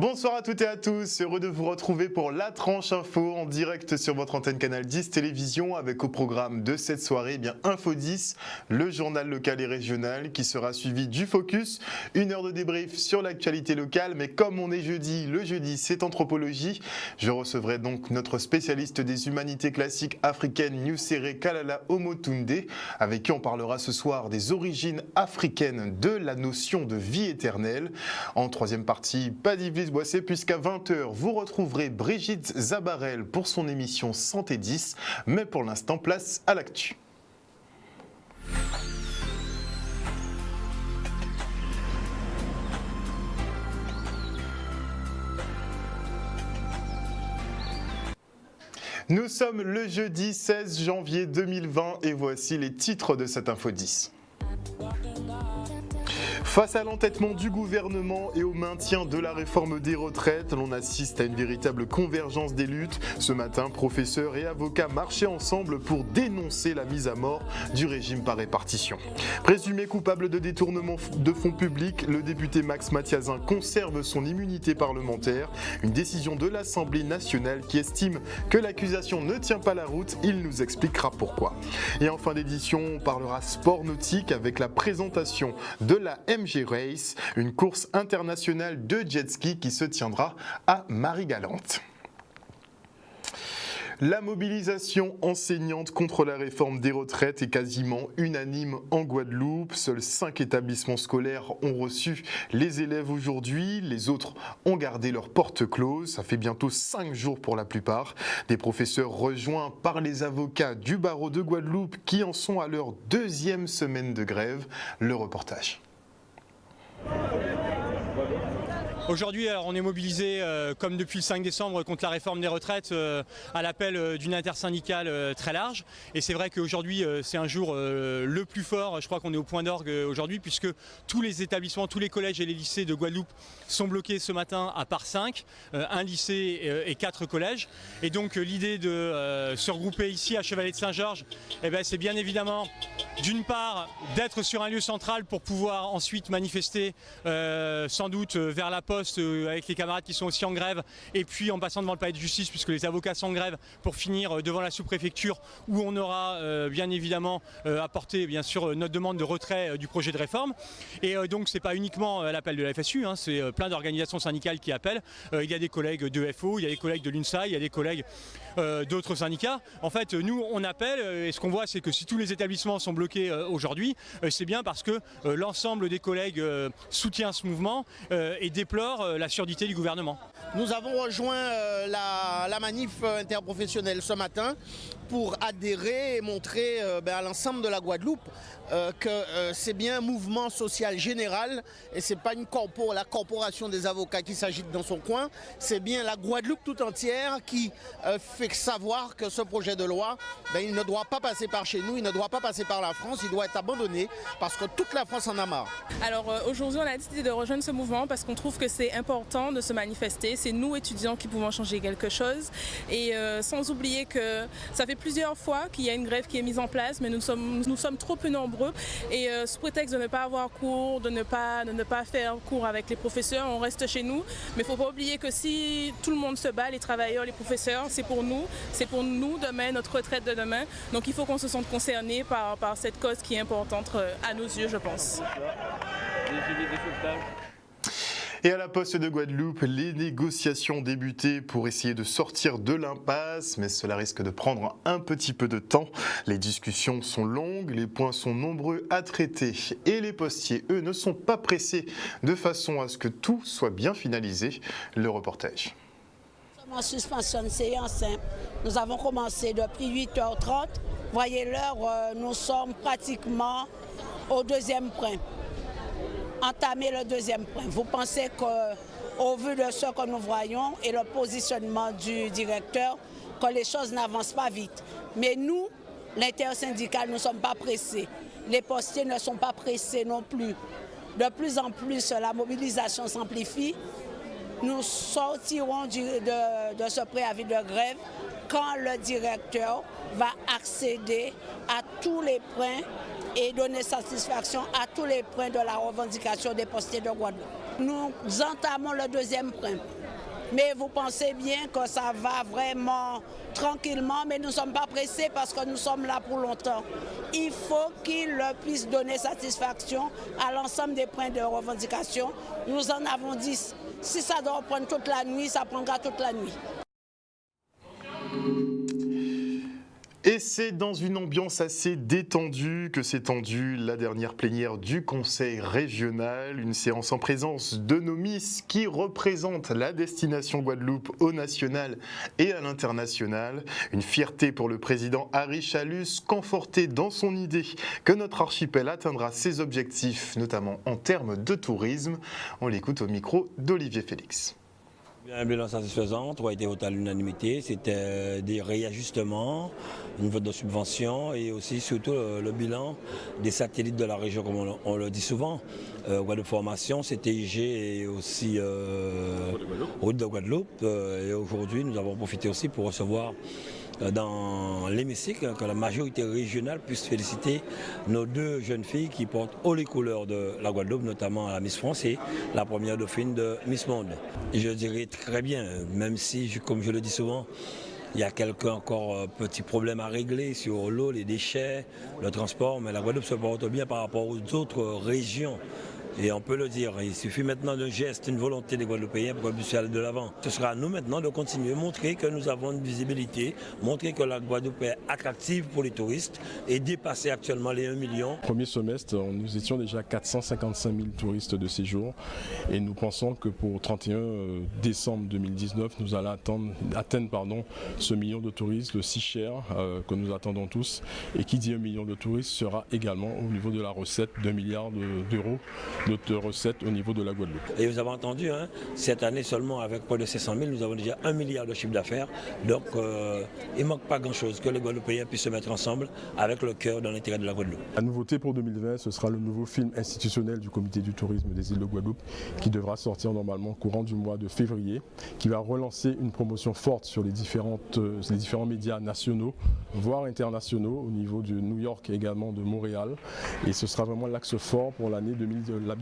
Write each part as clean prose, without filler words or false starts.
Bonsoir à toutes et à tous, heureux de vous retrouver pour La Tranche Info en direct sur votre antenne Canal 10 Télévision avec au programme de cette soirée Info 10, le journal local et régional qui sera suivi du Focus, une heure de débrief sur l'actualité locale, mais comme on est jeudi, le jeudi c'est anthropologie. Je recevrai donc notre spécialiste des humanités classiques africaines Nusere Kalala Omotunde, avec qui on parlera ce soir des origines africaines de la notion de vie éternelle. En troisième partie, pas divise boissé puisqu'à 20h, vous retrouverez Brigitte Zabarel pour son émission Santé 10. Mais pour l'instant, place à l'actu. Nous sommes le jeudi 16 janvier 2020 et voici les titres de cette Info 10. Face à l'entêtement du gouvernement et au maintien de la réforme des retraites, l'on assiste à une véritable convergence des luttes. Ce matin, professeurs et avocats marchaient ensemble pour dénoncer la mise à mort du régime par répartition. Présumé coupable de détournement de fonds publics, le député Max Mathiazin conserve son immunité parlementaire. Une décision de l'Assemblée nationale qui estime que l'accusation ne tient pas la route. Il nous expliquera pourquoi. Et en fin d'édition, on parlera sport nautique avec la présentation de la MG Race, une course internationale de jet ski qui se tiendra à Marie-Galante. La mobilisation enseignante contre la réforme des retraites est quasiment unanime en Guadeloupe. Seuls 5 établissements scolaires ont reçu les élèves aujourd'hui. Les autres ont gardé leur porte close. Ça fait bientôt 5 jours pour la plupart. Des professeurs rejoints par les avocats du barreau de Guadeloupe qui en sont à leur 2e semaine de grève. Le reportage. Aujourd'hui, on est mobilisé comme depuis le 5 décembre contre la réforme des retraites à l'appel d'une intersyndicale très large. Et c'est vrai qu'aujourd'hui, c'est un jour le plus fort. Je crois qu'on est au point d'orgue aujourd'hui puisque tous les établissements, tous les collèges et les lycées de Guadeloupe sont bloqués ce matin à part 5, un lycée et 4 collèges. Et donc l'idée de se regrouper ici à Chevalet de Saint-Georges, c'est bien évidemment d'une part d'être sur un lieu central pour pouvoir ensuite manifester sans doute vers la poste avec les camarades qui sont aussi en grève et puis en passant devant le palais de justice puisque les avocats sont en grève pour finir devant la sous-préfecture où on aura bien évidemment apporté bien sûr notre demande de retrait du projet de réforme. Et donc c'est pas uniquement l'appel de la FSU, c'est plein d'organisations syndicales qui appellent. Il y a des collègues de FO, il y a des collègues de l'UNSA, il y a des collègues d'autres syndicats. En fait, nous on appelle et ce qu'on voit c'est que si tous les établissements sont bloqués aujourd'hui, c'est bien parce que l'ensemble des collègues soutient ce mouvement et déplore la surdité du gouvernement. Nous avons rejoint la manif interprofessionnelle ce matin pour adhérer et montrer à l'ensemble de la Guadeloupe que c'est bien un mouvement social général et c'est pas la corporation des avocats qui s'agite dans son coin, c'est bien la Guadeloupe tout entière qui fait savoir que ce projet de loi, il ne doit pas passer par chez nous, il ne doit pas passer par la France, il doit être abandonné parce que toute la France en a marre. Alors aujourd'hui on a décidé de rejoindre ce mouvement parce qu'on trouve que c'est important de se manifester, c'est nous étudiants qui pouvons changer quelque chose et sans oublier que ça fait plusieurs fois qu'il y a une grève qui est mise en place mais nous sommes trop peu nombreux et sous prétexte de ne pas avoir cours, de ne pas faire cours avec les professeurs, on reste chez nous mais il ne faut pas oublier que si tout le monde se bat, les travailleurs, les professeurs, c'est pour nous demain, notre retraite de demain, donc il faut qu'on se sente concerné par cette cause qui est importante à nos yeux je pense. Et à la Poste de Guadeloupe, les négociations ont débuté pour essayer de sortir de l'impasse, mais cela risque de prendre un petit peu de temps. Les discussions sont longues, les points sont nombreux à traiter et les postiers, eux, ne sont pas pressés de façon à ce que tout soit bien finalisé. Le reportage. En suspension de séance, nous avons commencé depuis 8h30. Voyez l'heure, nous sommes pratiquement au 2e point. Entamer le 2e point. Vous pensez qu'au vu de ce que nous voyons et le positionnement du directeur, que les choses n'avancent pas vite. Mais nous, l'intersyndicale, nous ne sommes pas pressés. Les postiers ne sont pas pressés non plus. De plus en plus, la mobilisation s'amplifie. Nous sortirons de ce préavis de grève quand le directeur va accéder à tous les points et donner satisfaction à tous les points de la revendication des postiers de Guadeloupe. Nous entamons le deuxième point. Mais vous pensez bien que ça va vraiment tranquillement, mais nous ne sommes pas pressés parce que nous sommes là pour longtemps. Il faut qu'il puisse donner satisfaction à l'ensemble des points de revendication. Nous en avons 10. Si ça doit prendre toute la nuit, ça prendra toute la nuit. Et c'est dans une ambiance assez détendue que s'est tendue la dernière plénière du Conseil régional, une séance en présence de nos Miss qui représentent la destination Guadeloupe au national et à l'international. Une fierté pour le président Harry Chalus, conforté dans son idée que notre archipel atteindra ses objectifs, notamment en termes de tourisme. On l'écoute au micro d'Olivier Félix. Un bilan satisfaisant, 3 été voté à l'unanimité, c'était des réajustements, une vote de subvention et aussi surtout le bilan des satellites de la région, comme on le dit souvent. Guadeloupe Formation, CTIG et aussi Route de Guadeloupe. Et aujourd'hui, nous avons profité aussi pour recevoir dans l'hémicycle que la majorité régionale puisse féliciter nos 2 jeunes filles qui portent haut les couleurs de la Guadeloupe, notamment la Miss France et la première dauphine de Miss Monde. Et je dirais très bien, même si, comme je le dis souvent, il y a quelques encore petits problèmes à régler sur l'eau, les déchets, le transport, mais la Guadeloupe se porte bien par rapport aux autres régions. Et on peut le dire, il suffit maintenant d'un geste, une volonté des Guadeloupéens pour qu'on puisse aller de l'avant. Ce sera à nous maintenant de continuer, montrer que nous avons une visibilité, montrer que la Guadeloupe est attractive pour les touristes et dépasser actuellement les 1 million. Premier semestre, nous étions déjà à 455 000 touristes de séjour et nous pensons que pour 31 décembre 2019, nous allons atteindre ce million de touristes, le si cher que nous attendons tous. Et qui dit 1 million de touristes sera également au niveau de la recette d'1 milliard d'euros. Notre recette au niveau de la Guadeloupe. Et vous avez entendu, cette année seulement avec près de 500 000, nous avons déjà 1 milliard de chiffre d'affaires. Donc il ne manque pas grand-chose que les Guadeloupéens puissent se mettre ensemble avec le cœur dans l'intérêt de la Guadeloupe. La nouveauté pour 2020, ce sera le nouveau film institutionnel du comité du tourisme des îles de Guadeloupe qui devra sortir normalement courant du mois de février, qui va relancer une promotion forte sur les différents médias nationaux, voire internationaux, au niveau de New York et également de Montréal. Et ce sera vraiment l'axe fort pour l'année 2020.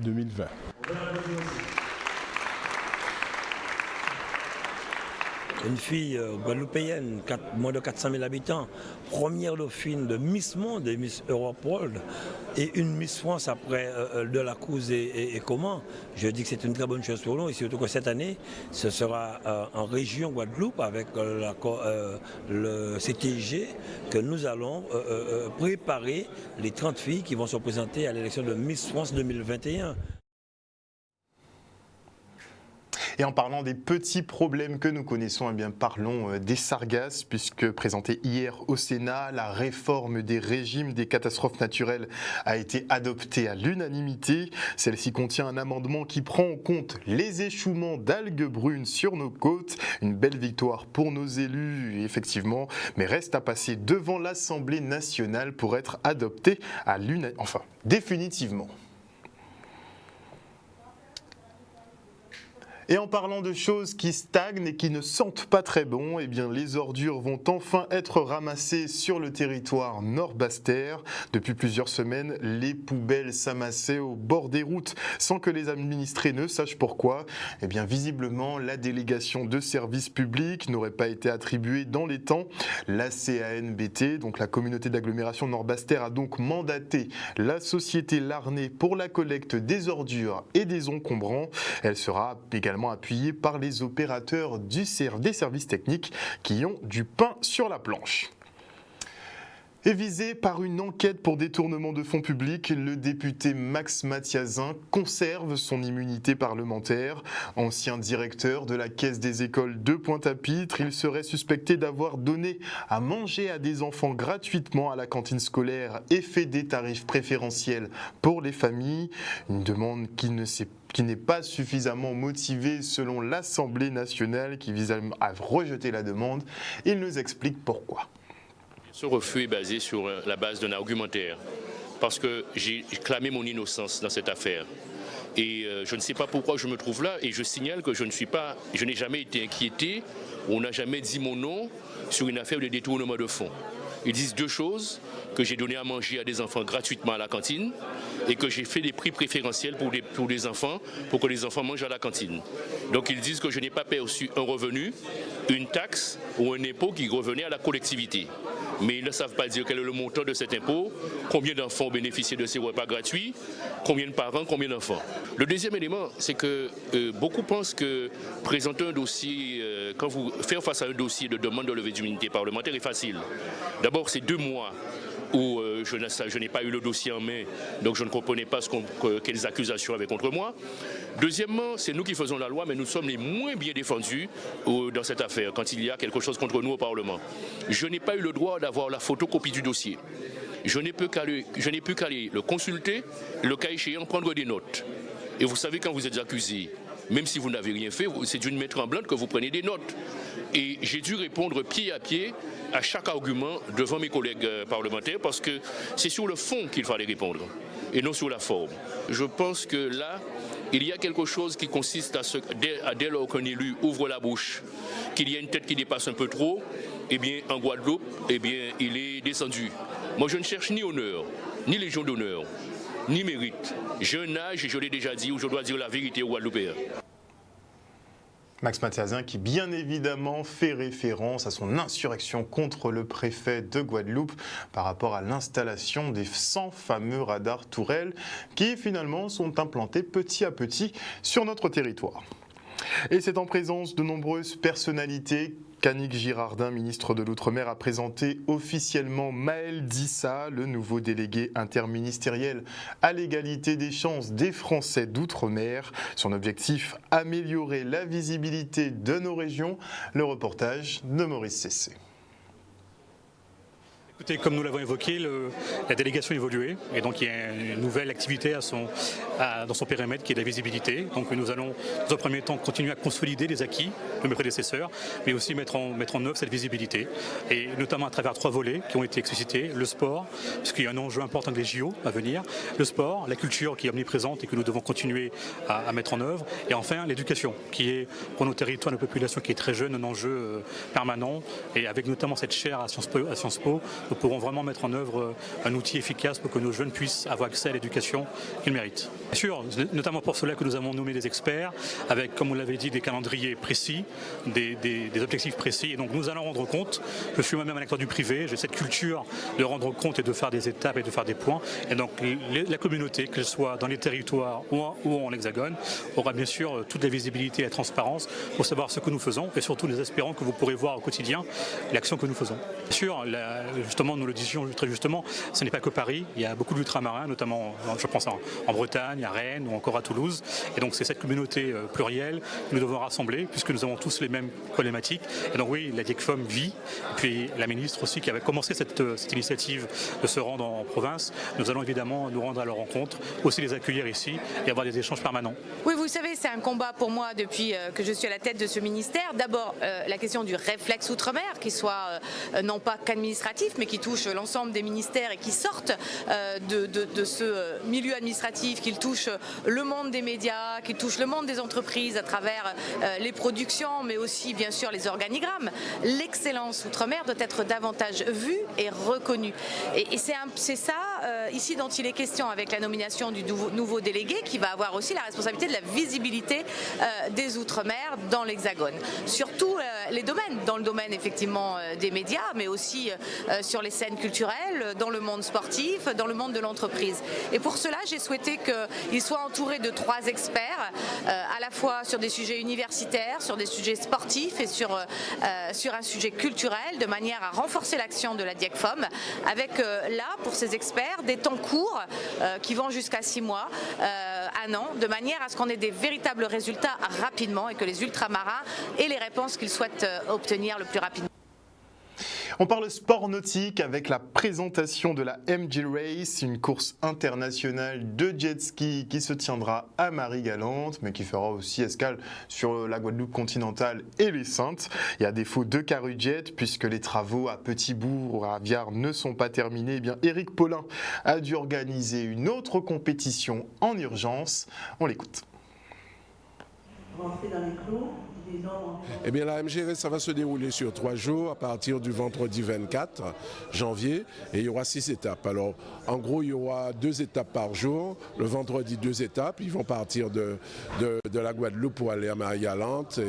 Une fille guadeloupéenne, moins de 400 000 habitants, première dauphine de Miss Monde et Miss Europe World, et une Miss France après de la Cruz et comment. Je dis que c'est une très bonne chose pour nous, et surtout que cette année, ce sera en région Guadeloupe avec le CTIG que nous allons préparer les 30 filles qui vont se présenter à l'élection de Miss France 2021. Et en parlant des petits problèmes que nous connaissons, eh bien parlons des sargasses, puisque présentée hier au Sénat, la réforme des régimes des catastrophes naturelles a été adoptée à l'unanimité. Celle-ci contient un amendement qui prend en compte les échouements d'algues brunes sur nos côtes. Une belle victoire pour nos élus, effectivement, mais reste à passer devant l'Assemblée nationale pour être adoptée à définitivement. Et en parlant de choses qui stagnent et qui ne sentent pas très bon, eh bien les ordures vont enfin être ramassées sur le territoire Nord-Basse-Terre. Depuis plusieurs semaines, les poubelles s'amassaient au bord des routes sans que les administrés ne sachent pourquoi. Eh bien visiblement, la délégation de services publics n'aurait pas été attribuée dans les temps. La CANBT, donc la communauté d'agglomération Nord-Basse-Terre, a donc mandaté la société Larnay pour la collecte des ordures et des encombrants. Elle sera également appuyés par les opérateurs des services techniques qui ont du pain sur la planche. Et visé par une enquête pour détournement de fonds publics, le député Max Mathiazin conserve son immunité parlementaire. Ancien directeur de la Caisse des écoles de Pointe-à-Pitre, il serait suspecté d'avoir donné à manger à des enfants gratuitement à la cantine scolaire et fait des tarifs préférentiels pour les familles. Une demande qui n'est pas suffisamment motivée selon l'Assemblée nationale qui vise à rejeter la demande. Il nous explique pourquoi. Ce refus est basé sur la base d'un argumentaire, parce que j'ai clamé mon innocence dans cette affaire. Et je ne sais pas pourquoi je me trouve là, et je signale que je n'ai jamais été inquiété, on n'a jamais dit mon nom sur une affaire de détournement de fonds. Ils disent 2 choses, que j'ai donné à manger à des enfants gratuitement à la cantine, et que j'ai fait des prix préférentiels pour les enfants, pour que les enfants mangent à la cantine. Donc ils disent que je n'ai pas perçu un revenu, une taxe ou un impôt qui revenait à la collectivité. Mais ils ne savent pas dire quel est le montant de cet impôt, combien d'enfants ont bénéficié de ces repas gratuits, combien de parents, combien d'enfants. Le deuxième élément, c'est que beaucoup pensent que présenter un dossier, faire face à un dossier de demande de levée d'immunité parlementaire est facile. D'abord, c'est 2 mois où je n'ai pas eu le dossier en main, donc je ne comprenais pas quelles accusations avaient contre moi. Deuxièmement, c'est nous qui faisons la loi, mais nous sommes les moins bien défendus dans cette affaire, quand il y a quelque chose contre nous au Parlement. Je n'ai pas eu le droit d'avoir la photocopie du dossier. Je n'ai pu qu'à le consulter, le cas échéant, prendre des notes. Et vous savez, quand vous êtes accusé, même si vous n'avez rien fait, c'est d'une main tremblante que vous prenez des notes. Et j'ai dû répondre pied à pied à chaque argument devant mes collègues parlementaires parce que c'est sur le fond qu'il fallait répondre et non sur la forme. Je pense que là, il y a quelque chose qui consiste dès lors qu'un élu ouvre la bouche, qu'il y a une tête qui dépasse un peu trop, eh bien, en Guadeloupe, eh bien, il est descendu. Moi, je ne cherche ni honneur, ni légion d'honneur, ni mérite. Je nage, et je l'ai déjà dit, où je dois dire la vérité aux Guadeloupéens. Max Mathiasien qui bien évidemment fait référence à son insurrection contre le préfet de Guadeloupe par rapport à l'installation des 100 fameux radars tourelles qui finalement sont implantés petit à petit sur notre territoire. Et c'est en présence de nombreuses personnalités qu'Annick Girardin, ministre de l'Outre-mer, a présenté officiellement Maël Dissa, le nouveau délégué interministériel à l'égalité des chances des Français d'Outre-mer. Son objectif, améliorer la visibilité de nos régions. Le reportage de Maurice Cessé. Écoutez, comme nous l'avons évoqué, la délégation a évolué et donc il y a une nouvelle activité dans son périmètre qui est la visibilité. Donc nous allons dans un premier temps continuer à consolider les acquis de mes prédécesseurs, mais aussi mettre en œuvre cette visibilité et notamment à travers 3 volets qui ont été explicités: le sport, puisqu'il y a un enjeu important avec les JO à venir, le sport, la culture qui est omniprésente et que nous devons continuer à mettre en œuvre, et enfin l'éducation qui est pour nos territoires, nos populations qui est très jeune, un enjeu permanent, et avec notamment cette chaire à Sciences Po, nous pourrons vraiment mettre en œuvre un outil efficace pour que nos jeunes puissent avoir accès à l'éducation qu'ils méritent. Bien sûr, notamment pour cela que nous avons nommé des experts, avec, comme vous l'avez dit, des calendriers précis, des objectifs précis. Et donc nous allons rendre compte. Je suis moi-même un acteur du privé, j'ai cette culture de rendre compte et de faire des étapes et de faire des points. Et donc la communauté, que ce soit dans les territoires ou en Hexagone, aura bien sûr toute la visibilité et la transparence pour savoir ce que nous faisons et surtout les espérons que vous pourrez voir au quotidien l'action que nous faisons. Bien sûr, justement, nous le disions très justement, ce n'est pas que Paris, il y a beaucoup d'ultramarins, notamment, je pense en Bretagne, à Rennes ou encore à Toulouse. Et donc c'est cette communauté plurielle que nous devons rassembler puisque nous avons tous les mêmes problématiques. Et donc oui, la DIECFOM vit, et puis la ministre aussi qui avait commencé cette initiative de se rendre en province. Nous allons évidemment nous rendre à leur rencontre, aussi les accueillir ici et avoir des échanges permanents. Oui, vous savez, c'est un combat pour moi depuis que je suis à la tête de ce ministère. D'abord, la question du réflexe outre-mer, qui soit non pas qu'administratif, mais qui touche l'ensemble des ministères et qui sortent de ce milieu administratif, qui touche le monde des médias, qui touche le monde des entreprises à travers les productions, mais aussi bien sûr les organigrammes. L'excellence outre-mer doit être davantage vue et reconnue. Et c'est ça ici dont il est question avec la nomination du nouveau délégué qui va avoir aussi la responsabilité de la visibilité des outre-mer dans l'Hexagone. Surtout les domaines, dans le domaine effectivement des médias, mais aussi sur les scènes culturelles, dans le monde sportif, dans le monde de l'entreprise. Et pour cela, j'ai souhaité qu'il soit entouré de 3 experts, à la fois sur des sujets universitaires, sur des sujets sportifs et sur un sujet culturel, de manière à renforcer l'action de la DIECFOM, avec là, pour ces experts, des temps courts qui vont jusqu'à 6 mois, 1 an, de manière à ce qu'on ait des véritables résultats rapidement et que les ultramarins aient les réponses qu'ils souhaitent obtenir le plus rapidement. On parle sport nautique avec la présentation de la MJ Race, une course internationale de jet ski qui se tiendra à Marie-Galante, mais qui fera aussi escale sur la Guadeloupe continentale et les Saintes. Et à défaut de Carujet, puisque les travaux à Petit-Bourg ou à Viard ne sont pas terminés, eh bien Éric Paulin a dû organiser une autre compétition en urgence. On l'écoute. Rentrer dans les clous, Eh bien, la MG Race, ça va se dérouler sur 3 jours à partir du vendredi 24 janvier et il y aura 6 étapes. Alors, en gros, il y aura 2 étapes par jour. Le vendredi, 2 étapes. Ils vont partir de la Guadeloupe pour aller à Marie-Galante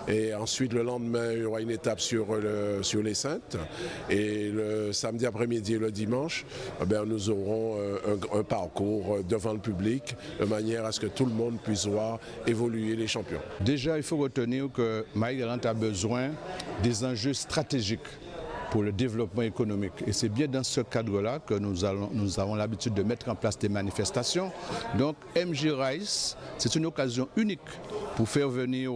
et ensuite, le lendemain, il y aura une étape sur les Saintes. Et le samedi après-midi et le dimanche, nous aurons un parcours devant le public de manière à ce que tout le monde puisse voir évoluer les champions. Déjà, il faut retenir que Marie-Galante a besoin des enjeux stratégiques pour le développement économique. Et c'est bien dans ce cadre-là que nous avons l'habitude de mettre en place des manifestations. Donc MG Race, c'est une occasion unique pour faire venir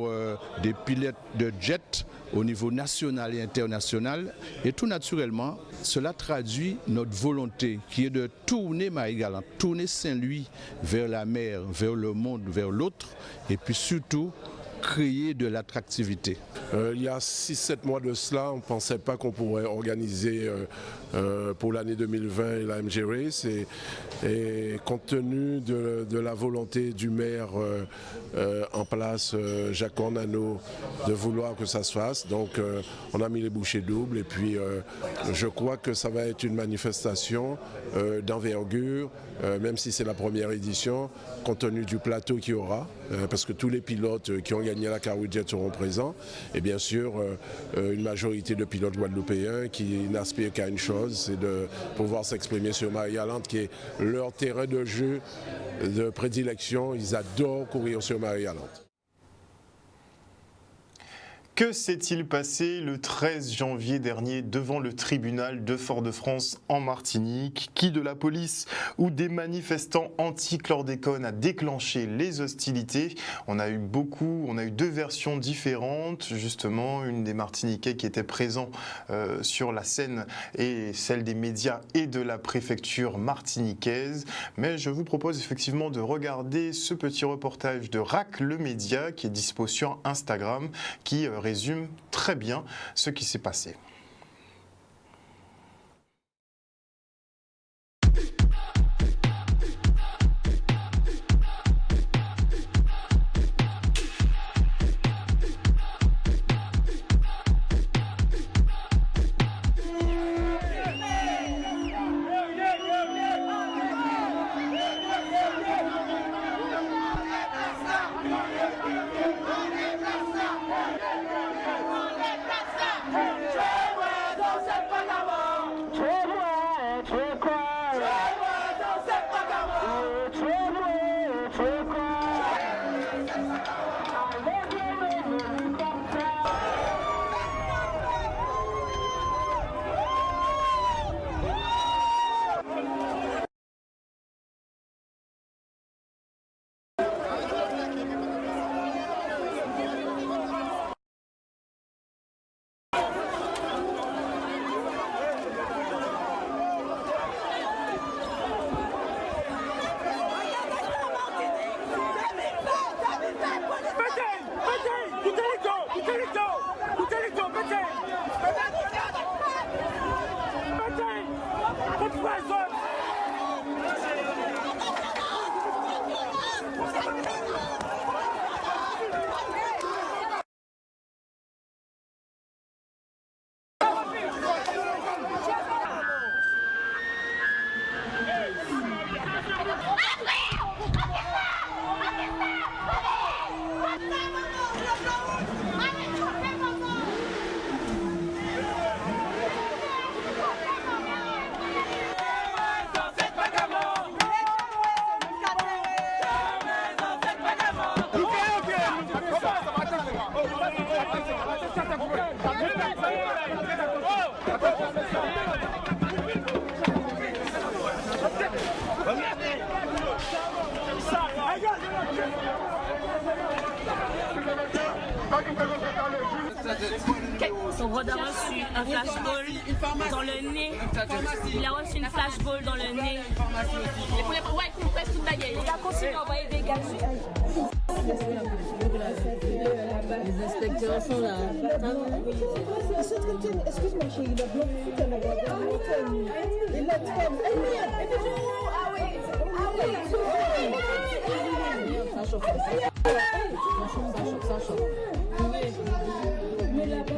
des pilotes de jet au niveau national et international. Et tout naturellement, cela traduit notre volonté qui est de tourner Marie-Galante, tourner Saint-Louis vers la mer, vers le monde, vers l'autre, et puis surtout créer de l'attractivité. Il y a 6-7 mois de cela, on ne pensait pas qu'on pourrait organiser pour l'année 2020 la MG Race et compte tenu de la volonté du maire en place, Jacques Ornano, de vouloir que ça se fasse, donc on a mis les bouchées doubles et puis je crois que ça va être une manifestation d'envergure, même si c'est la première édition, compte tenu du plateau qu'il y aura, parce que tous les pilotes qui ont gagné la Carouille Jet seront présents et bien sûr une majorité de pilotes guadeloupéens qui n'aspirent qu'à une chose, c'est de pouvoir s'exprimer sur Marie-Galante qui est leur terrain de jeu de prédilection. Ils adorent courir sur Marie-Galante. Que s'est-il passé le 13 janvier dernier devant le tribunal de Fort-de-France en Martinique? Qui de la police ou des manifestants anti-chlordécone a déclenché les hostilités? On a eu 2 versions différentes, justement, une des Martiniquais qui était présent sur la scène et celle des médias et de la préfecture martiniquaise. Mais je vous propose effectivement de regarder ce petit reportage de RAC le Média qui est dispo sur Instagram, qui résume très bien ce qui s'est passé. Son Roda a reçu un flashball dans le nez. Il a reçu une flashball dans le nez. Ouais, qu'on presse toute la gueule. Il a continué à envoyer des gaz. Les inspecteurs sont là. Excuse-moi, chérie, il a bloqué tout un magasin. Il a dit, ah oui, Mais là-bas,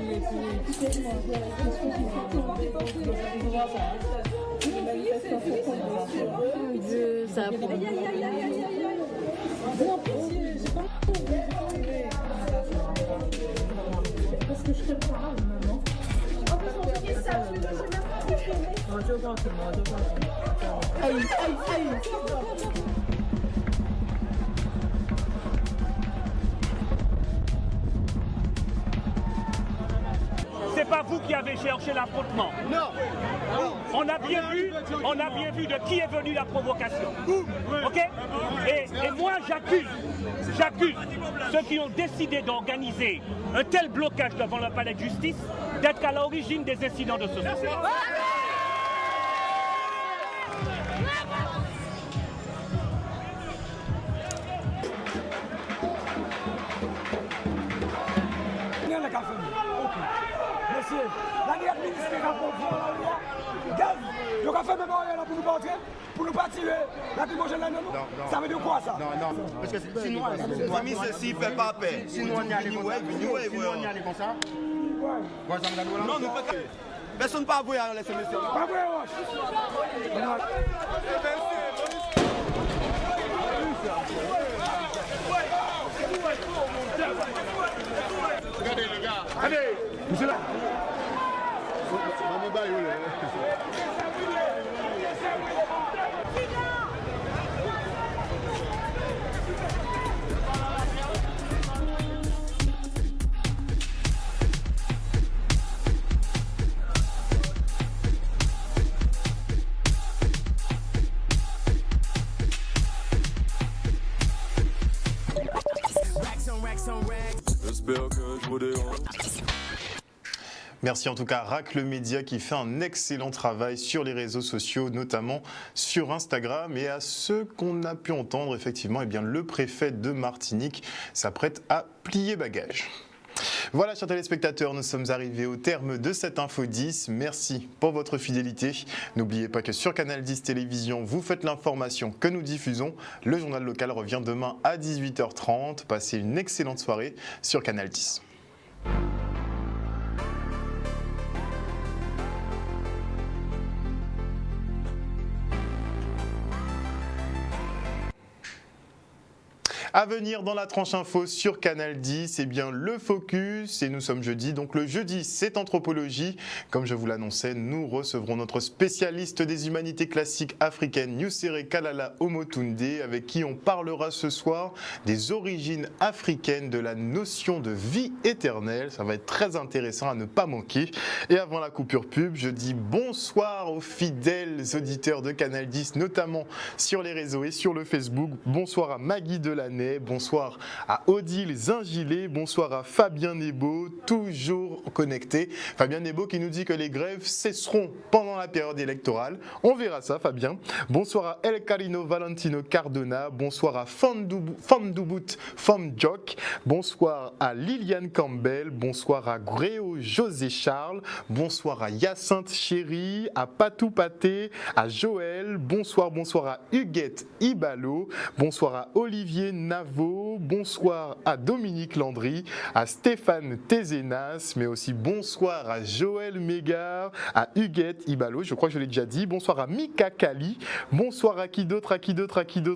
excusez-moi, voilà, parce que les manifestations qu'on Dieu, ça a pris. Non, pitié, j'ai pas parce que je serais pas grave, maman. En plus, on dit ça, je n'ai même pas aïe, aïe, aïe. C'est pas vous qui avez cherché l'affrontement. Non. On a bien vu de qui est venue la provocation. Ok ? Et moi j'accuse ceux qui ont décidé d'organiser un tel blocage devant le palais de justice d'être à l'origine des incidents de ce soir. La ministre donc on fait même là pour nous pas entrer, pour nous pas tirer, la plus prochaine là non. Ça veut dire quoi ça? Non, parce que sinon, si il fait pas paix, sinon on y allait comme ça. Sinon on y allait comme ça. Non, nous pas. Personne pas avoué à laisser messieurs. Pas avoué, Regardez les gars. Allez, monsieur là. J'espère que je vous dérange. Merci en tout cas à Racle Média qui fait un excellent travail sur les réseaux sociaux, notamment sur Instagram. Et à ce qu'on a pu entendre, effectivement, eh bien, le préfet de Martinique s'apprête à plier bagage. Voilà, chers téléspectateurs, nous sommes arrivés au terme de cette Info 10. Merci pour votre fidélité. N'oubliez pas que sur Canal 10 Télévision, vous faites l'information que nous diffusons. Le journal local revient demain à 18h30. Passez une excellente soirée sur Canal 10. À venir dans la tranche info sur Canal 10, eh bien le focus, et nous sommes jeudi, donc le jeudi c'est anthropologie. Comme je vous l'annonçais, nous recevrons notre spécialiste des humanités classiques africaines, Nusere Kalala Omotunde, avec qui on parlera ce soir des origines africaines de la notion de vie éternelle. Ça va être très intéressant à ne pas manquer. Et avant la coupure pub, je dis bonsoir aux fidèles auditeurs de Canal 10, notamment sur les réseaux et sur le Facebook. Bonsoir à Maggie Delaney. Bonsoir à Odile Zingilé, bonsoir à Fabien Nebo, toujours connecté. Fabien Nebo qui nous dit que les grèves cesseront pendant la période électorale. On verra ça, Fabien. Bonsoir à El Carino Valentino Cardona, bonsoir à Femme Doubout, Femme Jock, bonsoir à Liliane Campbell, bonsoir à Gréo José Charles, bonsoir à Hyacinthe Chéri, à Patou Paté, à Joël, bonsoir à Huguette Ibalo, bonsoir à Olivier Navo, bonsoir à Dominique Landry, à Stéphane Tézénas, mais aussi bonsoir à Joël Mégard, à Huguette Ibalo, je crois que je l'ai déjà dit, bonsoir à Mika Kali, bonsoir à qui d'autre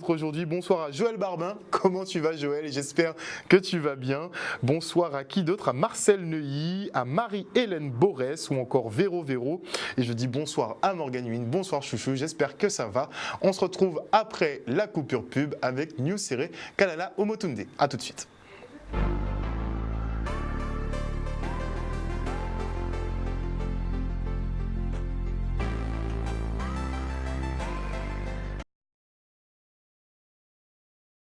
aujourd'hui, bonsoir à Joël Barbin, comment tu vas Joël, et j'espère que tu vas bien, bonsoir à qui d'autre, à Marcel Neuilly, à Marie-Hélène Borès ou encore Véro, et je dis bonsoir à Morgane Huyn, bonsoir Chouchou, j'espère que ça va, on se retrouve après la coupure pub avec Nusere Kalala Omotunde. A tout de suite.